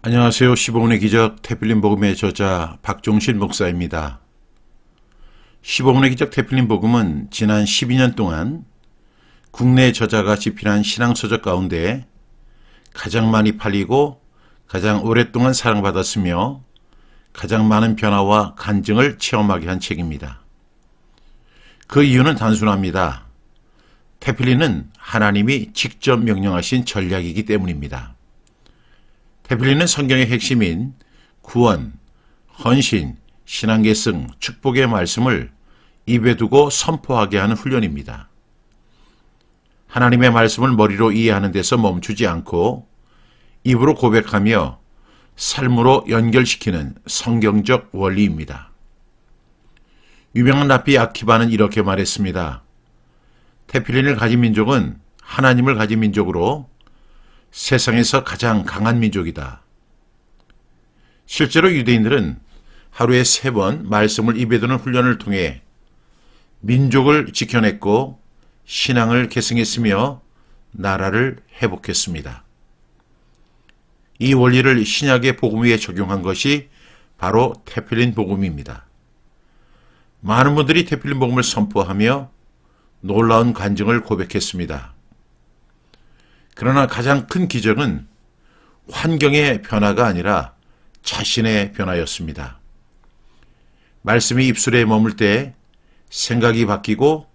안녕하세요. 15분의 기적 태필린 복음의 저자 박종신 목사입니다. 15분의 기적 태필린 복음은 지난 12년 동안 국내 저자가 집필한 신앙서적 가운데 가장 많이 팔리고 가장 오랫동안 사랑받았으며 가장 많은 변화와 간증을 체험하게 한 책입니다. 그 이유는 단순합니다. 태필린은 하나님이 직접 명령하신 전략이기 때문입니다. 태필린은 성경의 핵심인 구원, 헌신, 신앙계승, 축복의 말씀을 입에 두고 선포하게 하는 훈련입니다. 하나님의 말씀을 머리로 이해하는 데서 멈추지 않고 입으로 고백하며 삶으로 연결시키는 성경적 원리입니다. 유명한 랍비 아키바는 이렇게 말했습니다. 태필린을 가진 민족은 하나님을 가진 민족으로 세상에서 가장 강한 민족이다. 실제로 유대인들은 하루에 3번 말씀을 입에 두는 훈련을 통해 민족을 지켜냈고 신앙을 계승했으며 나라를 회복했습니다. 이 원리를 신약의 복음 위에 적용한 것이 바로 태필린 복음입니다. 많은 분들이 태필린 복음을 선포하며 놀라운 간증을 고백했습니다. 그러나 가장 큰 기적은 환경의 변화가 아니라 자신의 변화였습니다. 말씀이 입술에 머물 때 생각이 바뀌고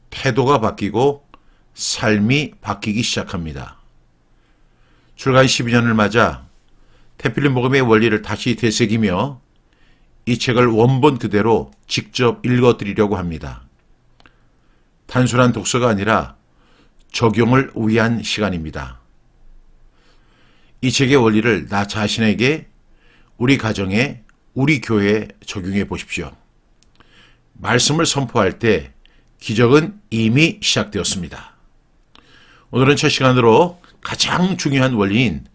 태도가 바뀌고 삶이 바뀌기 시작합니다. 출간 12년을 맞아 태필린 복음의 원리를 다시 되새기며 이 책을 원본 그대로 직접 읽어드리려고 합니다. 단순한 독서가 아니라 적용을 위한 시간입니다. 이 책의 원리를 나 자신에게, 우리 가정에, 우리 교회에 적용해 보십시오. 말씀을 선포할 때 기적은 이미 시작되었습니다. 오늘은 첫 시간으로 가장 중요한 원리인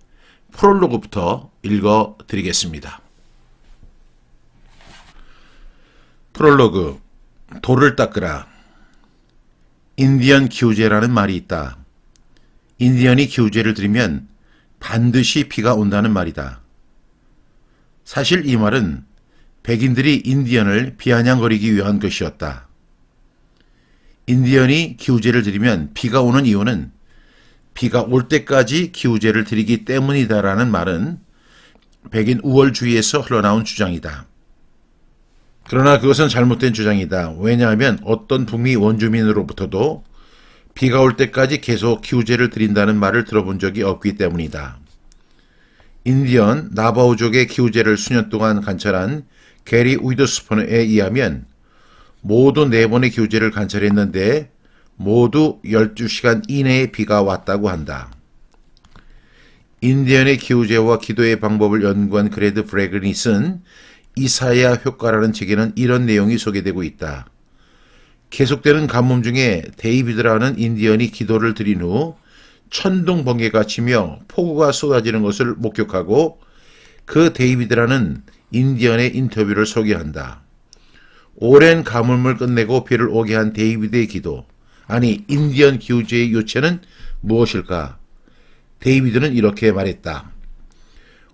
프롤로그부터 읽어드리겠습니다. 프롤로그, 돌을 닦으라. 인디언 기우제라는 말이 있다. 인디언이 기우제를 드리면 반드시 비가 온다는 말이다. 사실 이 말은 백인들이 인디언을 비아냥거리기 위한 것이었다. 인디언이 기우제를 드리면 비가 오는 이유는 비가 올 때까지 기우제를 드리기 때문이다라는 말은 백인 우월주의에서 흘러나온 주장이다. 그러나 그것은 잘못된 주장이다. 왜냐하면 어떤 북미 원주민으로부터도 비가 올 때까지 계속 기우제를 드린다는 말을 들어본 적이 없기 때문이다. 인디언 나바오족의 기우제를 수년 동안 관찰한 게리 위더스폰에 의하면 모두 4번의 기우제를 관찰했는데 모두 12시간 이내에 비가 왔다고 한다. 인디언의 기우제와 기도의 방법을 연구한 그레드 브래그니 쓴 이사야 효과라는 책에는 이런 내용이 소개되고 있다. 계속되는 가뭄 중에 데이비드라는 인디언이 기도를 드린 후 천둥 번개가 치며 폭우가 쏟아지는 것을 목격하고 그 데이비드라는 인디언의 인터뷰를 소개한다. 오랜 가뭄을 끝내고 비를 오게 한 데이비드의 기도, 아니 인디언 기우제의 요체는 무엇일까? 데이비드는 이렇게 말했다.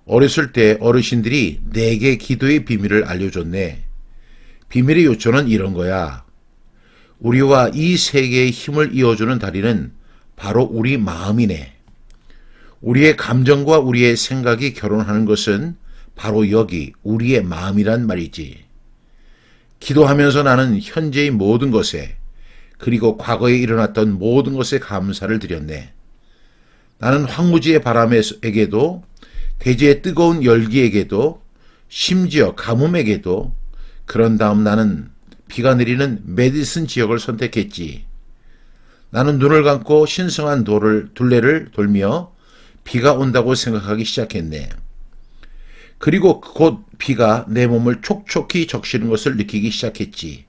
어렸을 때 어르신들이 내게 기도의 비밀을 알려줬네. 비밀의 요초는 이런 거야. 우리와 이 세계의 힘을 이어주는 다리는 바로 우리 마음이네. 우리의 감정과 우리의 생각이 결혼하는 것은 바로 여기 우리의 마음이란 말이지. 기도하면서 나는 현재의 모든 것에 그리고 과거에 일어났던 모든 것에 감사를 드렸네. 나는 황무지의 바람에게도 대지의 뜨거운 열기에게도 심지어 가뭄에게도 그런 다음 나는 비가 내리는 메디슨 지역을 선택했지. 나는 눈을 감고 신성한 둘레를 돌며 비가 온다고 생각하기 시작했네. 그리고 곧 비가 내 몸을 촉촉히 적시는 것을 느끼기 시작했지.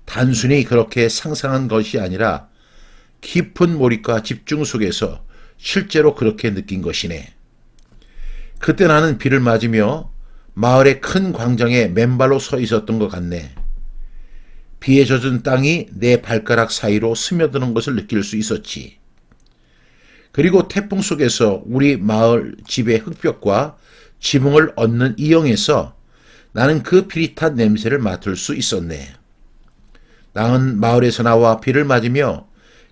단순히 그렇게 상상한 것이 아니라 깊은 몰입과 집중 속에서 실제로 그렇게 느낀 것이네. 그때 나는 비를 맞으며 마을의 큰 광장에 맨발로 서 있었던 것 같네. 비에 젖은 땅이 내 발가락 사이로 스며드는 것을 느낄 수 있었지. 그리고 태풍 속에서 우리 마을 집의 흙벽과 지붕을 얻는 이영에서 나는 그 피릿한 냄새를 맡을 수 있었네. 나는 마을에서 나와 비를 맞으며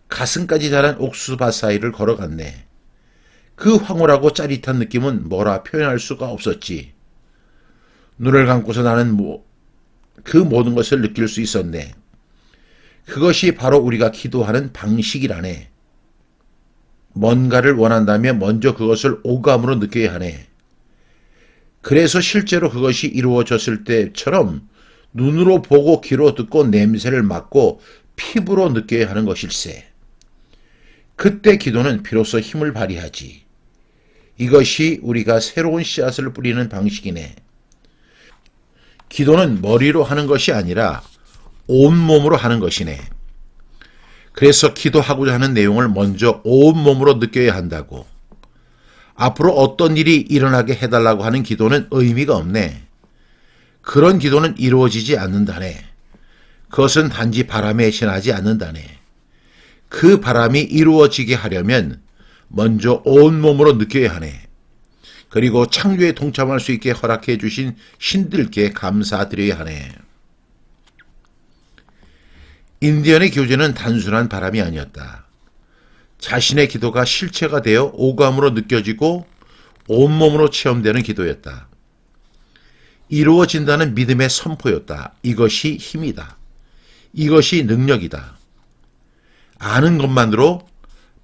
가슴까지 자란 옥수수밭 사이를 걸어갔네. 그 황홀하고 짜릿한 느낌은 뭐라 표현할 수가 없었지. 눈을 감고서 나는 그 모든 것을 느낄 수 있었네. 그것이 바로 우리가 기도하는 방식이라네. 뭔가를 원한다면 먼저 그것을 오감으로 느껴야 하네. 그래서 실제로 그것이 이루어졌을 때처럼 눈으로 보고 귀로 듣고 냄새를 맡고 피부로 느껴야 하는 것일세. 그때 기도는 비로소 힘을 발휘하지. 이것이 우리가 새로운 씨앗을 뿌리는 방식이네. 기도는 머리로 하는 것이 아니라 온몸으로 하는 것이네. 그래서 기도하고자 하는 내용을 먼저 온몸으로 느껴야 한다고. 앞으로 어떤 일이 일어나게 해달라고 하는 기도는 의미가 없네. 그런 기도는 이루어지지 않는다네. 그것은 단지 바람에 지나지 않는다네. 그 바람이 이루어지게 하려면 먼저 온몸으로 느껴야 하네. 그리고 창조에 동참할 수 있게 허락해 주신 신들께 감사드려야 하네. 인디언의 교제는 단순한 바람이 아니었다. 자신의 기도가 실체가 되어 오감으로 느껴지고 온몸으로 체험되는 기도였다. 이루어진다는 믿음의 선포였다. 이것이 힘이다. 이것이 능력이다. 아는 것만으로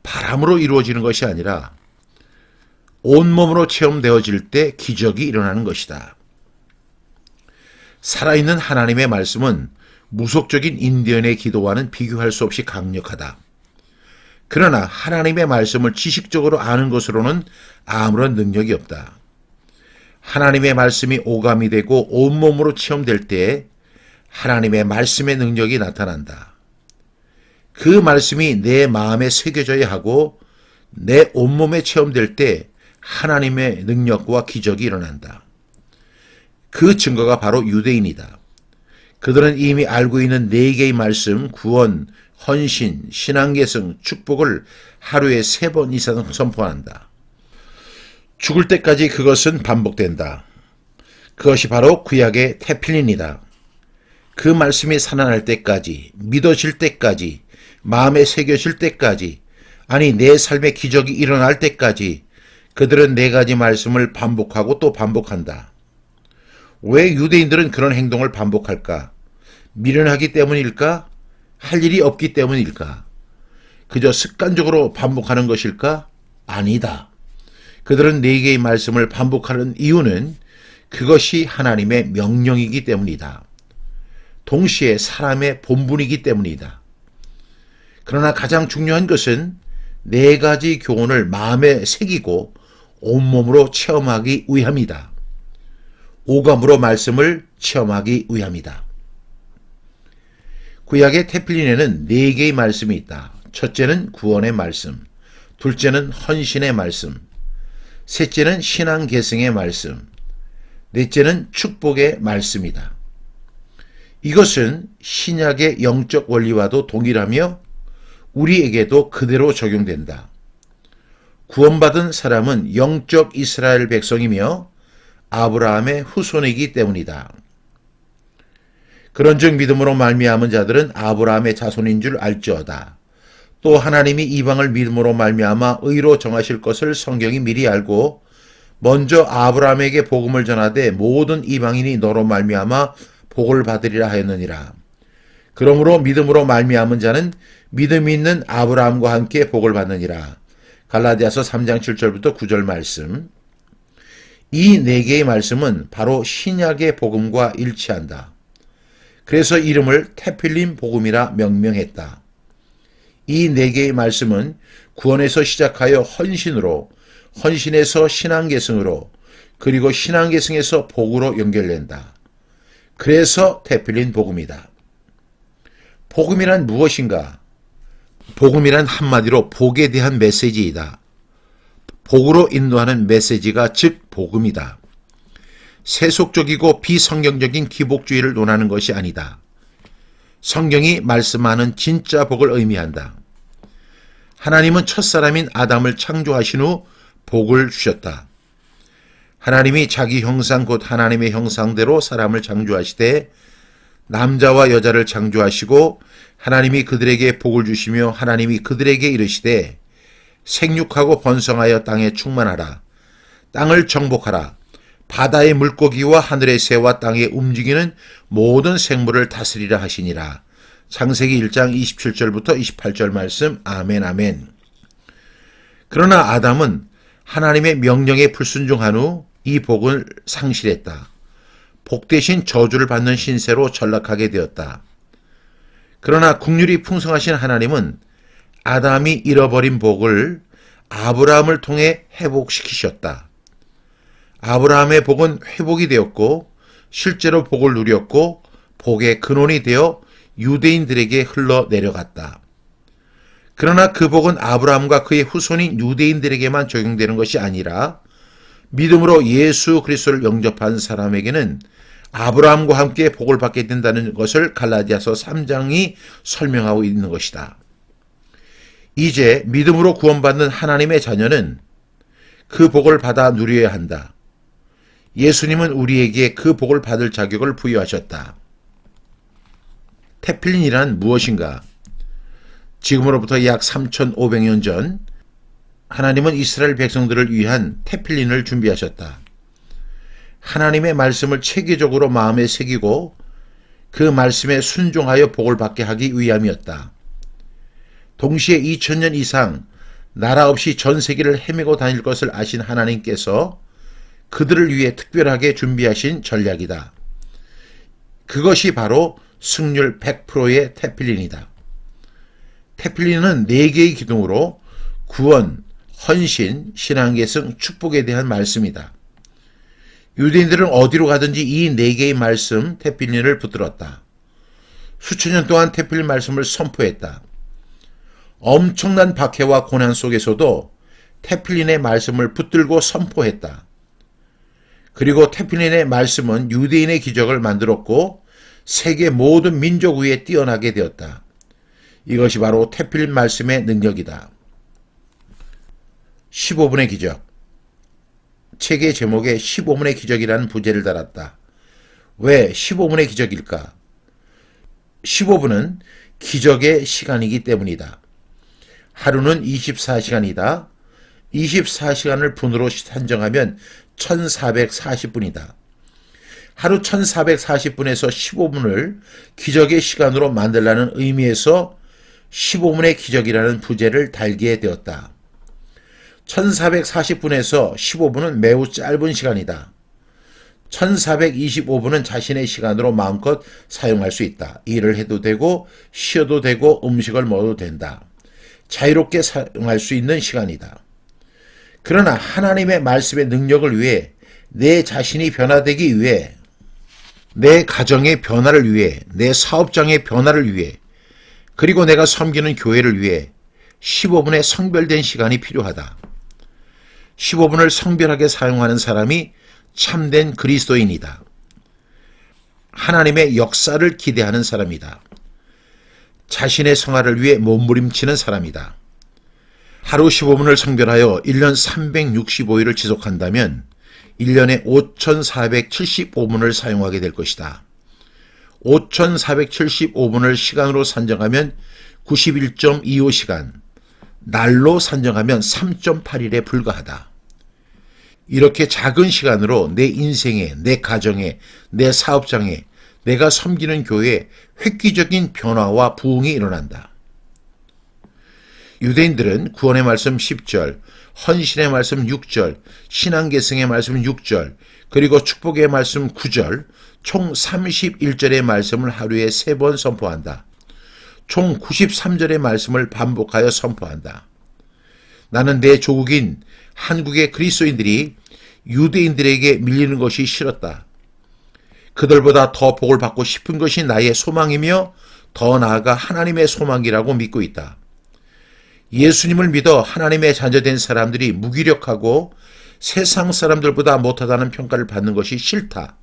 바람으로 이루어지는 것이 아니라 온몸으로 체험되어질 때 기적이 일어나는 것이다. 살아있는 하나님의 말씀은 무속적인 인디언의 기도와는 비교할 수 없이 강력하다. 그러나 하나님의 말씀을 지식적으로 아는 것으로는 아무런 능력이 없다. 하나님의 말씀이 오감이 되고 온몸으로 체험될 때에 하나님의 말씀의 능력이 나타난다. 그 말씀이 내 마음에 새겨져야 하고 내 온몸에 체험될 때 하나님의 능력과 기적이 일어난다. 그 증거가 바로 유대인이다. 그들은 이미 알고 있는 4개의 말씀, 구원, 헌신, 신앙계승, 축복을 하루에 3번 이상 선포한다. 죽을 때까지 그것은 반복된다. 그것이 바로 구약의 테필린이다. 그 말씀이 살아날 때까지, 믿어질 때까지, 마음에 새겨질 때까지, 아니 내 삶의 기적이 일어날 때까지 그들은 4가지 말씀을 반복하고 또 반복한다. 왜 유대인들은 그런 행동을 반복할까? 미련하기 때문일까? 할 일이 없기 때문일까? 그저 습관적으로 반복하는 것일까? 아니다. 그들은 4개의 말씀을 반복하는 이유는 그것이 하나님의 명령이기 때문이다. 동시에 사람의 본분이기 때문이다. 그러나 가장 중요한 것은 4가지 교훈을 마음에 새기고 온몸으로 체험하기 위함이다. 오감으로 말씀을 체험하기 위함이다. 구약의 테필린에는 4개의 말씀이 있다. 첫째는 구원의 말씀, 둘째는 헌신의 말씀, 셋째는 신앙 계승의 말씀, 넷째는 축복의 말씀이다. 이것은 신약의 영적 원리와도 동일하며 우리에게도 그대로 적용된다. 구원받은 사람은 영적 이스라엘 백성이며 아브라함의 후손이기 때문이다. 그런즉 믿음으로 말미암은 자들은 아브라함의 자손인 줄 알지어다. 또 하나님이 이방을 믿음으로 말미암아 의로 정하실 것을 성경이 미리 알고 먼저 아브라함에게 복음을 전하되 모든 이방인이 너로 말미암아 복을 받으리라 하였느니라. 그러므로 믿음으로 말미암은 자는 믿음이 있는 아브라함과 함께 복을 받느니라. 갈라디아서 3장 7절부터 9절 말씀. 이 4개의 말씀은 바로 신약의 복음과 일치한다. 그래서 이름을 테필린 복음이라 명명했다. 이 4개의 말씀은 구원에서 시작하여 헌신으로, 헌신에서 신앙계승으로, 그리고 신앙계승에서 복으로 연결된다. 그래서 테필린 복음이다. 복음이란 무엇인가? 복음이란 한마디로 복에 대한 메시지이다. 복으로 인도하는 메시지가 즉 복음이다. 세속적이고 비성경적인 기복주의를 논하는 것이 아니다. 성경이 말씀하는 진짜 복을 의미한다. 하나님은 첫사람인 아담을 창조하신 후 복을 주셨다. 하나님이 자기 형상 곧 하나님의 형상대로 사람을 창조하시되 남자와 여자를 창조하시고 하나님이 그들에게 복을 주시며 하나님이 그들에게 이르시되 생육하고 번성하여 땅에 충만하라. 땅을 정복하라. 바다의 물고기와 하늘의 새와 땅에 움직이는 모든 생물을 다스리라 하시니라. 창세기 1장 27절부터 28절 말씀. 아멘 아멘. 그러나 아담은 하나님의 명령에 불순종한 후 이 복을 상실했다. 복 대신 저주를 받는 신세로 전락하게 되었다. 그러나 국률이 풍성하신 하나님은 아담이 잃어버린 복을 아브라함을 통해 회복시키셨다. 아브라함의 복은 회복이 되었고 실제로 복을 누렸고 복의 근원이 되어 유대인들에게 흘러내려갔다. 그러나 그 복은 아브라함과 그의 후손인 유대인들에게만 적용되는 것이 아니라 믿음으로 예수 그리스도를 영접한 사람에게는 아브라함과 함께 복을 받게 된다는 것을 갈라디아서 3장이 설명하고 있는 것이다. 이제 믿음으로 구원받는 하나님의 자녀는 그 복을 받아 누려야 한다. 예수님은 우리에게 그 복을 받을 자격을 부여하셨다. 테필린이란 무엇인가? 지금으로부터 약 3,500년 전 하나님은 이스라엘 백성들을 위한 테필린을 준비하셨다. 하나님의 말씀을 체계적으로 마음에 새기고 그 말씀에 순종하여 복을 받게 하기 위함이었다. 동시에 2000년 이상 나라 없이 전 세계를 헤매고 다닐 것을 아신 하나님께서 그들을 위해 특별하게 준비하신 전략이다. 그것이 바로 승률 100%의 테필린이다. 테필린은 4개의 기둥으로 구원, 헌신, 신앙계승, 축복에 대한 말씀이다. 유대인들은 어디로 가든지 이 4개의 말씀 테필린을 붙들었다. 수천 년 동안 테필린 말씀을 선포했다. 엄청난 박해와 고난 속에서도 테필린의 말씀을 붙들고 선포했다. 그리고 테필린의 말씀은 유대인의 기적을 만들었고 세계 모든 민족 위에 뛰어나게 되었다. 이것이 바로 테필린 말씀의 능력이다. 15분의 기적. 책의 제목에 15분의 기적이라는 부제를 달았다. 왜 15분의 기적일까? 15분은 기적의 시간이기 때문이다. 하루는 24시간이다. 24시간을 분으로 산정하면 1440분이다. 하루 1440분에서 15분을 기적의 시간으로 만들라는 의미에서 15분의 기적이라는 부제를 달게 되었다. 1440분에서 15분은 매우 짧은 시간이다. 1425분은 자신의 시간으로 마음껏 사용할 수 있다. 일을 해도 되고 쉬어도 되고 음식을 먹어도 된다. 자유롭게 사용할 수 있는 시간이다. 그러나 하나님의 말씀의 능력을 위해 내 자신이 변화되기 위해 내 가정의 변화를 위해 내 사업장의 변화를 위해 그리고 내가 섬기는 교회를 위해 15분의 성별된 시간이 필요하다. 15분을 성별하게 사용하는 사람이 참된 그리스도인이다. 하나님의 역사를 기대하는 사람이다. 자신의 성화를 위해 몸부림치는 사람이다. 하루 15분을 성별하여 1년 365일을 지속한다면 1년에 5,475분을 사용하게 될 것이다. 5,475분을 시간으로 산정하면 91.25시간, 날로 산정하면 3.8일에 불과하다. 이렇게 작은 시간으로 내 인생에, 내 가정에, 내 사업장에, 내가 섬기는 교회에 획기적인 변화와 부흥이 일어난다. 유대인들은 구원의 말씀 10절, 헌신의 말씀 6절, 신앙계승의 말씀 6절, 그리고 축복의 말씀 9절, 총 31절의 말씀을 하루에 3번 선포한다. 총 93절의 말씀을 반복하여 선포한다. 나는 내 조국인 한국의 그리스도인들이 유대인들에게 밀리는 것이 싫었다. 그들보다 더 복을 받고 싶은 것이 나의 소망이며 더 나아가 하나님의 소망이라고 믿고 있다. 예수님을 믿어 하나님의 자녀된 사람들이 무기력하고 세상 사람들보다 못하다는 평가를 받는 것이 싫다.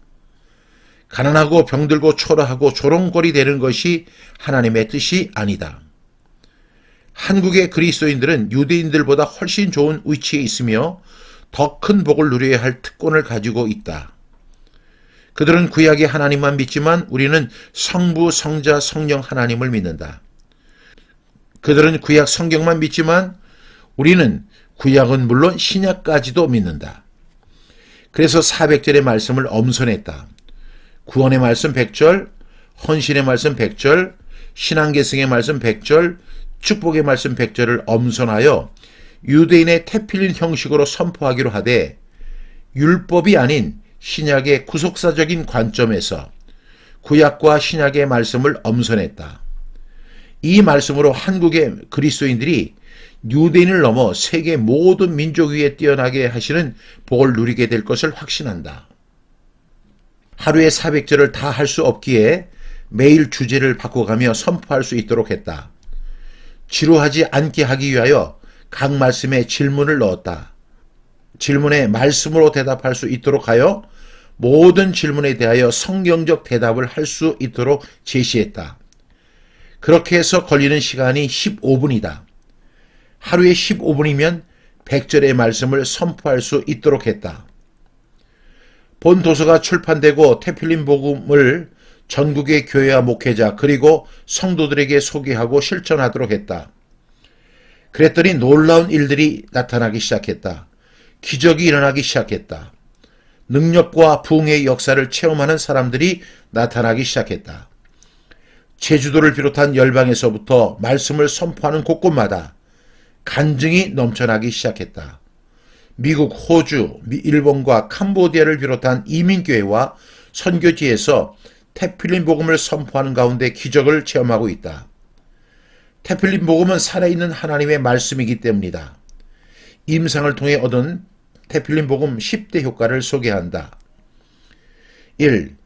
가난하고 병들고 초라하고 조롱거리 되는 것이 하나님의 뜻이 아니다. 한국의 그리스도인들은 유대인들보다 훨씬 좋은 위치에 있으며 더 큰 복을 누려야 할 특권을 가지고 있다. 그들은 구약의 하나님만 믿지만 우리는 성부, 성자, 성령 하나님을 믿는다. 그들은 구약 성경만 믿지만 우리는 구약은 물론 신약까지도 믿는다. 그래서 400절의 말씀을 엄선했다. 구원의 말씀 100절, 헌신의 말씀 100절, 신앙계승의 말씀 100절, 축복의 말씀 100절을 엄선하여 유대인의 테필린 형식으로 선포하기로 하되 율법이 아닌 신약의 구속사적인 관점에서 구약과 신약의 말씀을 엄선했다. 이 말씀으로 한국의 그리스도인들이 유대인을 넘어 세계 모든 민족 위에 뛰어나게 하시는 복을 누리게 될 것을 확신한다. 하루에 400절을 다 할 수 없기에 매일 주제를 바꿔가며 선포할 수 있도록 했다. 지루하지 않게 하기 위하여 각 말씀에 질문을 넣었다. 질문에 말씀으로 대답할 수 있도록 하여 모든 질문에 대하여 성경적 대답을 할 수 있도록 제시했다. 그렇게 해서 걸리는 시간이 15분이다. 하루에 15분이면 100절의 말씀을 선포할 수 있도록 했다. 본 도서가 출판되고 테필린 복음을 전국의 교회와 목회자 그리고 성도들에게 소개하고 실천하도록 했다. 그랬더니 놀라운 일들이 나타나기 시작했다. 기적이 일어나기 시작했다. 능력과 부흥의 역사를 체험하는 사람들이 나타나기 시작했다. 제주도를 비롯한 열방에서부터 말씀을 선포하는 곳곳마다 간증이 넘쳐나기 시작했다. 미국, 호주, 일본과 캄보디아를 비롯한 이민교회와 선교지에서 테필린 복음을 선포하는 가운데 기적을 체험하고 있다. 테필린 복음은 살아있는 하나님의 말씀이기 때문이다. 임상을 통해 얻은 테필린 복음 10대 효과를 소개한다. 1.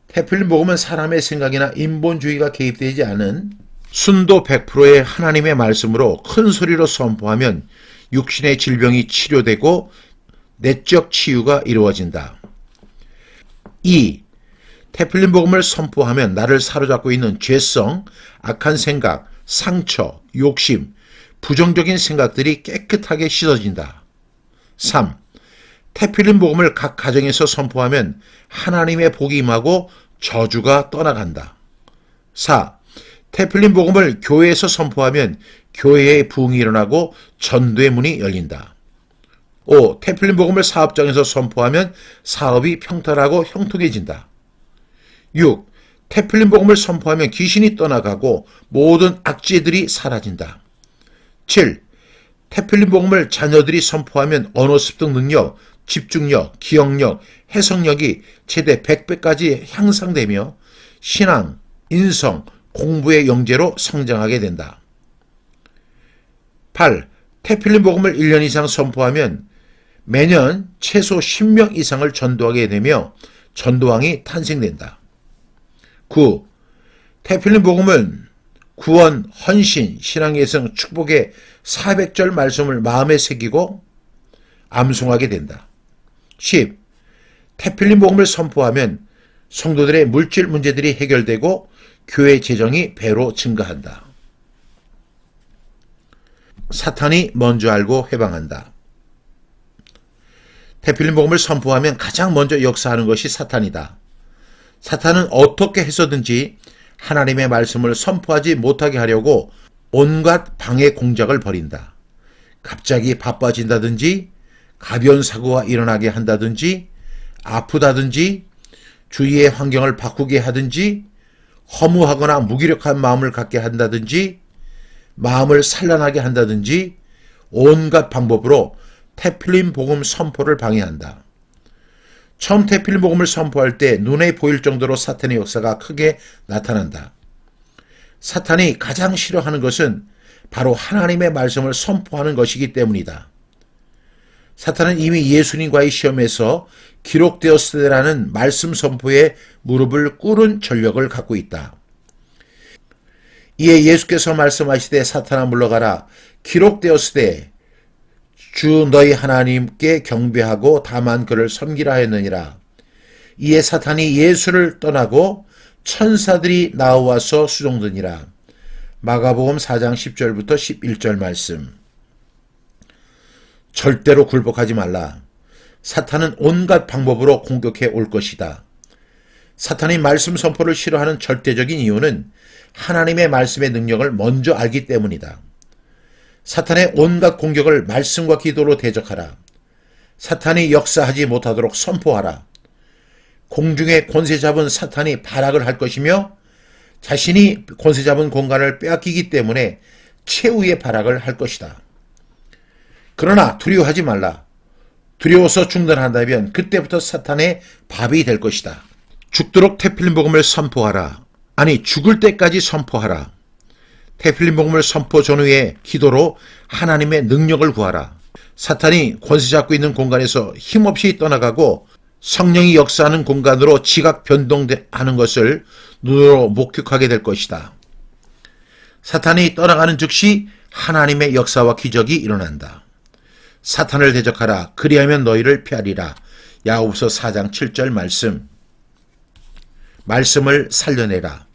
테필린 복음은 사람의 생각이나 인본주의가 개입되지 않은 순도 100%의 하나님의 말씀으로 큰 소리로 선포하면 육신의 질병이 치료되고 내적 치유가 이루어진다. 2. 테필린 복음을 선포하면 나를 사로잡고 있는 죄성, 악한 생각, 상처, 욕심, 부정적인 생각들이 깨끗하게 씻어진다. 3. 테필린 복음을 각 가정에서 선포하면 하나님의 복이 임하고 저주가 떠나간다. 4. 테필린 복음을 교회에서 선포하면 교회의 부흥이 일어나고 전도의 문이 열린다. 5. 테필린 복음을 사업장에서 선포하면 사업이 평탄하고 형통해진다. 6. 테필린 복음을 선포하면 귀신이 떠나가고 모든 악재들이 사라진다. 7. 테필린 복음을 자녀들이 선포하면 언어 습득 능력, 집중력, 기억력, 해석력이 최대 100배까지 향상되며 신앙, 인성, 공부의 영재로 성장하게 된다. 8. 테필린 복음을 1년 이상 선포하면 매년 최소 10명 이상을 전도하게 되며 전도왕이 탄생된다. 9. 테필린 복음은 구원, 헌신, 신앙예성, 축복의 400절 말씀을 마음에 새기고 암송하게 된다. 10. 테필린 복음을 선포하면 성도들의 물질 문제들이 해결되고 교회 재정이 배로 증가한다. 사탄이 먼저 알고 해방한다. 테필린 복음을 선포하면 가장 먼저 역사하는 것이 사탄이다. 사탄은 어떻게 해서든지 하나님의 말씀을 선포하지 못하게 하려고 온갖 방해 공작을 벌인다. 갑자기 바빠진다든지 가벼운 사고가 일어나게 한다든지 아프다든지 주위의 환경을 바꾸게 하든지 허무하거나 무기력한 마음을 갖게 한다든지 마음을 산란하게 한다든지 온갖 방법으로 테필린 복음 선포를 방해한다. 처음 테필린 복음을 선포할 때 눈에 보일 정도로 사탄의 역사가 크게 나타난다. 사탄이 가장 싫어하는 것은 바로 하나님의 말씀을 선포하는 것이기 때문이다. 사탄은 이미 예수님과의 시험에서 기록되었을 때라는 말씀 선포에 무릎을 꿇은 전력을 갖고 있다. 이에 예수께서 말씀하시되 사탄아 물러가라. 기록되었을 때 주 너희 하나님께 경배하고 다만 그를 섬기라 하였느니라. 이에 사탄이 예수를 떠나고 천사들이 나와서 수종드니라. 마가복음 4장 10절부터 11절 말씀. 절대로 굴복하지 말라. 사탄은 온갖 방법으로 공격해 올 것이다. 사탄이 말씀 선포를 싫어하는 절대적인 이유는 하나님의 말씀의 능력을 먼저 알기 때문이다. 사탄의 온갖 공격을 말씀과 기도로 대적하라. 사탄이 역사하지 못하도록 선포하라. 공중에 권세 잡은 사탄이 발악을 할 것이며 자신이 권세 잡은 공간을 빼앗기기 때문에 최후의 발악을 할 것이다. 그러나 두려워하지 말라. 두려워서 중단한다면 그때부터 사탄의 밥이 될 것이다. 죽도록 테필린 복음을 선포하라. 아니, 죽을 때까지 선포하라. 테필린 복음을 선포 전후에 기도로 하나님의 능력을 구하라. 사탄이 권세 잡고 있는 공간에서 힘없이 떠나가고 성령이 역사하는 공간으로 지각 변동하는 것을 눈으로 목격하게 될 것이다. 사탄이 떠나가는 즉시 하나님의 역사와 기적이 일어난다. 사탄을 대적하라. 그리하면 너희를 피하리라. 야고보서 4장 7절 말씀. 말씀을 살려내라.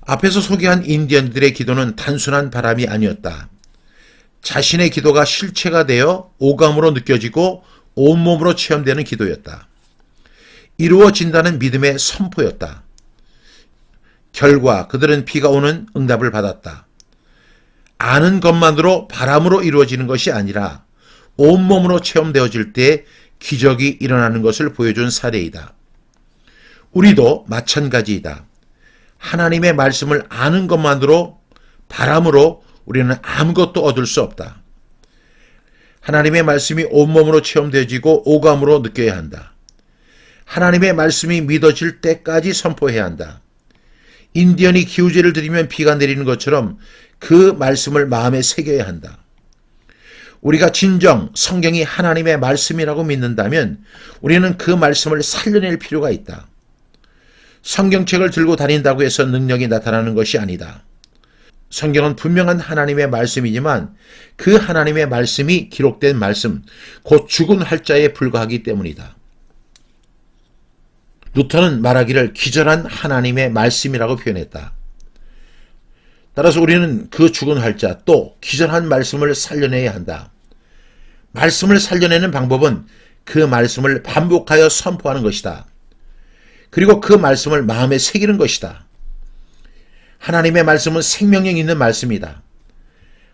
앞에서 소개한 인디언들의 기도는 단순한 바람이 아니었다. 자신의 기도가 실체가 되어 오감으로 느껴지고 온몸으로 체험되는 기도였다. 이루어진다는 믿음의 선포였다. 결과 그들은 비가 오는 응답을 받았다. 아는 것만으로 바람으로 이루어지는 것이 아니라 온몸으로 체험되어질 때 기적이 일어나는 것을 보여준 사례이다. 우리도 마찬가지이다. 하나님의 말씀을 아는 것만으로 바람으로 우리는 아무것도 얻을 수 없다. 하나님의 말씀이 온몸으로 체험되어지고 오감으로 느껴야 한다. 하나님의 말씀이 믿어질 때까지 선포해야 한다. 인디언이 기우제를 드리면 비가 내리는 것처럼 그 말씀을 마음에 새겨야 한다. 우리가 진정 성경이 하나님의 말씀이라고 믿는다면 우리는 그 말씀을 살려낼 필요가 있다. 성경책을 들고 다닌다고 해서 능력이 나타나는 것이 아니다. 성경은 분명한 하나님의 말씀이지만 그 하나님의 말씀이 기록된 말씀, 곧 죽은 활자에 불과하기 때문이다. 루터는 말하기를 기절한 하나님의 말씀이라고 표현했다. 따라서 우리는 그 죽은 활자 또 기절한 말씀을 살려내야 한다. 말씀을 살려내는 방법은 그 말씀을 반복하여 선포하는 것이다. 그리고 그 말씀을 마음에 새기는 것이다. 하나님의 말씀은 생명력 있는 말씀이다.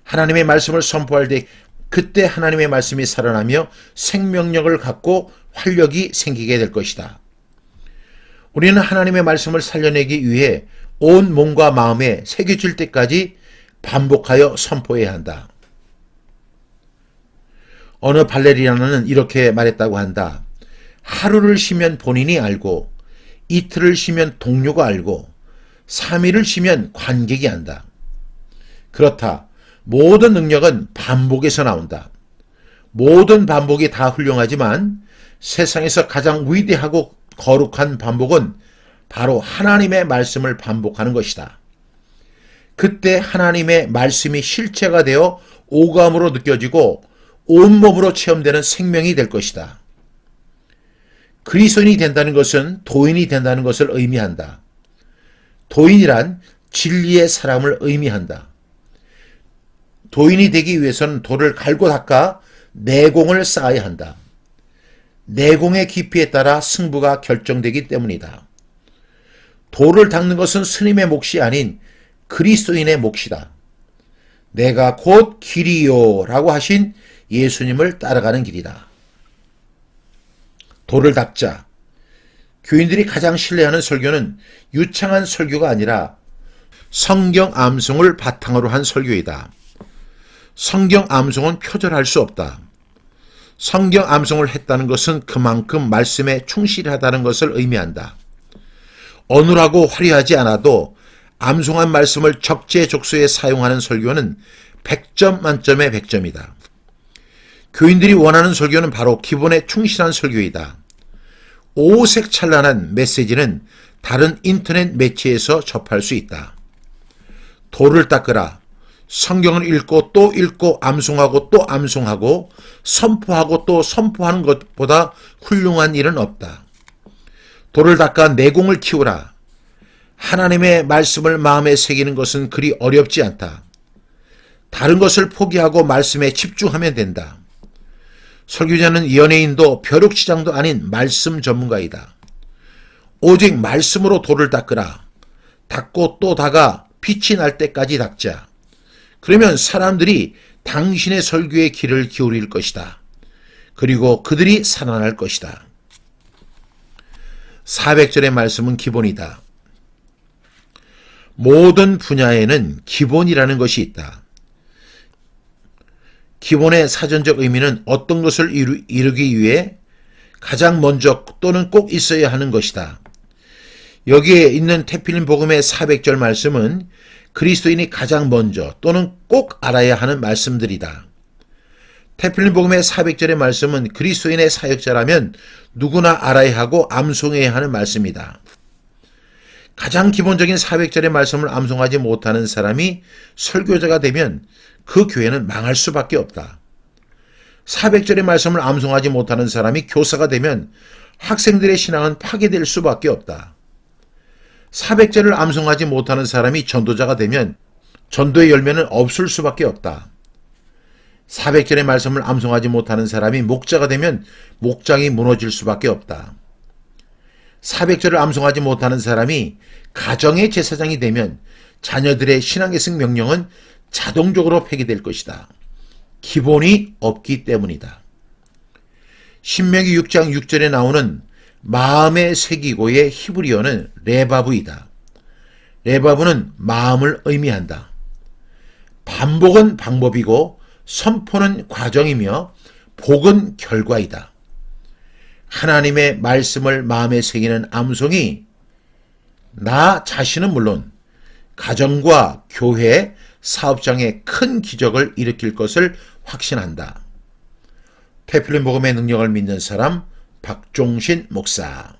하나님의 말씀을 선포할 때 그때 하나님의 말씀이 살아나며 생명력을 갖고 활력이 생기게 될 것이다. 우리는 하나님의 말씀을 살려내기 위해 온 몸과 마음에 새겨질 때까지 반복하여 선포해야 한다. 어느 발레리나는 이렇게 말했다고 한다. 하루를 쉬면 본인이 알고 이틀을 쉬면 동료가 알고 3일을 쉬면 관객이 안다. 그렇다. 모든 능력은 반복에서 나온다. 모든 반복이 다 훌륭하지만 세상에서 가장 위대하고 거룩한 반복은 바로 하나님의 말씀을 반복하는 것이다. 그때 하나님의 말씀이 실체가 되어 오감으로 느껴지고 온몸으로 체험되는 생명이 될 것이다. 그리스도인이 된다는 것은 도인이 된다는 것을 의미한다. 도인이란 진리의 사람을 의미한다. 도인이 되기 위해서는 돌을 갈고 닦아 내공을 쌓아야 한다. 내공의 깊이에 따라 승부가 결정되기 때문이다. 돌을 닦는 것은 스님의 몫이 아닌 그리스도인의 몫이다. 내가 곧 길이요 라고 하신 예수님을 따라가는 길이다. 돌을 닦자. 교인들이 가장 신뢰하는 설교는 유창한 설교가 아니라 성경 암송을 바탕으로 한 설교이다. 성경 암송은 표절할 수 없다. 성경 암송을 했다는 것은 그만큼 말씀에 충실하다는 것을 의미한다. 어눌하고 화려하지 않아도 암송한 말씀을 적재적소에 사용하는 설교는 100점 만점의 100점이다. 교인들이 원하는 설교는 바로 기본에 충실한 설교이다. 오색찬란한 메시지는 다른 인터넷 매체에서 접할 수 있다. 돌을 닦으라. 성경을 읽고 또 읽고 암송하고 또 암송하고 선포하고 또 선포하는 것보다 훌륭한 일은 없다. 돌을 닦아 내공을 키우라. 하나님의 말씀을 마음에 새기는 것은 그리 어렵지 않다. 다른 것을 포기하고 말씀에 집중하면 된다. 설교자는 연예인도 벼룩시장도 아닌 말씀 전문가이다. 오직 말씀으로 돌을 닦으라. 닦고 또 닦아 빛이 날 때까지 닦자. 그러면 사람들이 당신의 설교에 귀를 기울일 것이다. 그리고 그들이 살아날 것이다. 400절의 말씀은 기본이다. 모든 분야에는 기본이라는 것이 있다. 기본의 사전적 의미는 어떤 것을 이루기 위해 가장 먼저 또는 꼭 있어야 하는 것이다. 여기에 있는 테필린 복음의 400절 말씀은 그리스도인이 가장 먼저 또는 꼭 알아야 하는 말씀들이다. 테필린 복음의 400절의 말씀은 그리스도인의 사역자라면 누구나 알아야 하고 암송해야 하는 말씀이다. 가장 기본적인 400절의 말씀을 암송하지 못하는 사람이 설교자가 되면 그 교회는 망할 수밖에 없다. 400절의 말씀을 암송하지 못하는 사람이 교사가 되면 학생들의 신앙은 파괴될 수밖에 없다. 400절을 암송하지 못하는 사람이 전도자가 되면 전도의 열매는 없을 수밖에 없다. 400절의 말씀을 암송하지 못하는 사람이 목자가 되면 목장이 무너질 수밖에 없다. 400절을 암송하지 못하는 사람이 가정의 제사장이 되면 자녀들의 신앙계승 명령은 자동적으로 폐기될 것이다. 기본이 없기 때문이다. 신명기 6장 6절에 나오는 마음에 새기고의 히브리어는 레바브이다. 레바브는 마음을 의미한다. 반복은 방법이고 선포는 과정이며 복은 결과이다. 하나님의 말씀을 마음에 새기는 암송이 나 자신은 물론 가정과 교회, 사업장에 큰 기적을 일으킬 것을 확신한다. 테필린 복음의 능력을 믿는 사람 박종신 목사.